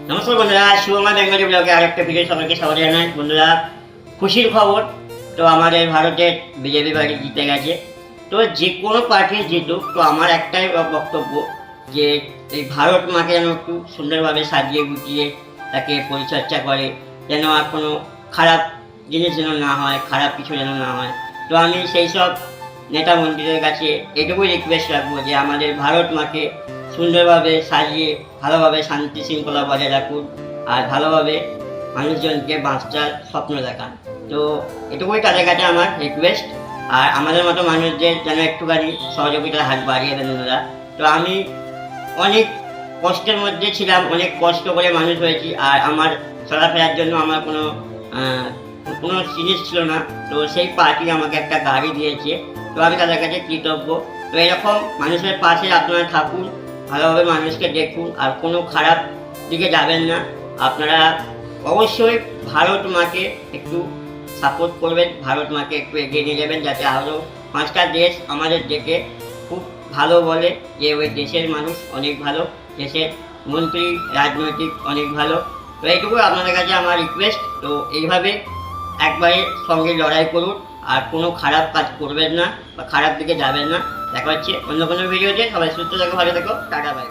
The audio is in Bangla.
নমস্কার বন্ধুরা, শুভমা বেঙ্গলি ব্লগে আরেকটা ভিডিও সবাইকে স্বাগত জানাই। বন্ধুরা, খুশির খবর, তো আমাদের ভারতের বিজেপি পার্টি জিতে গেছে। তো যে কোনো পার্টি জিতুক, তো আমার একটাই বক্তব্য যে এই ভারত মাকে যেন একটু সুন্দরভাবে সাজিয়ে গুছিয়ে তাকে পরিচর্যা করে, যেন আর কোনো খারাপ জিনিস যেন না হয়, খারাপ কিছু যেন না হয়। তো আমি সেই সব নেতা মন্ত্রীদের কাছে এটুকুই রিকোয়েস্ট রাখবো যে আমাদের ভারত মাকে সুন্দরভাবে সাজিয়ে ভালোভাবে শান্তি শৃঙ্খলা বজায় রাখুন, আর ভালোভাবে মানুষজনকে বাঁচার স্বপ্ন দেখান। তো এটুকুই তাদের কাছে আমার রিকোয়েস্ট। আর আমাদের মতো মানুষদের যেন একটুখানি সহযোগিতার হাত বাড়িয়ে দেন ওনারা। তো আমি অনেক কষ্টের মধ্যে ছিলাম, অনেক কষ্ট করে মানুষ হয়েছি, আর আমার চলাফেরার জন্য আমার কোনো জিনিস ছিল না। তো সেই পার্টি আমাকে একটা গাড়ি দিয়েছে, তো আমি তাদের কাছে কৃতজ্ঞ। তো এরকম মানুষের পাশে আপনারা থাকুন, ভালোভাবে মানুষকে দেখুন, আর কোনো খারাপ দিকে যাবেন না। আপনারা অবশ্যই ভারত মাকে একটু সাপোর্ট করবেন, ভারত মাকে একটু এগিয়ে নিয়ে যাবেন, যাতে আরও 5টা দেশ আমাদের দেখে খুব ভালো বলে যে ওই দেশের মানুষ অনেক ভালো, দেশের মন্ত্রী রাজনৈতিক অনেক ভালো। তো এইটুকু আপনাদের কাছে আমার রিকোয়েস্ট। তো এইভাবে একবারে সঙ্গে লড়াই করুন, আর কোনো খারাপ কাজ করবেন না বা খারাপ দিকে যাবেন না। দেখা হচ্ছে অন্য কোনো ভিডিওতে। সবাই সুস্থ থাকো, ভালো থেকো, টাটা বাই।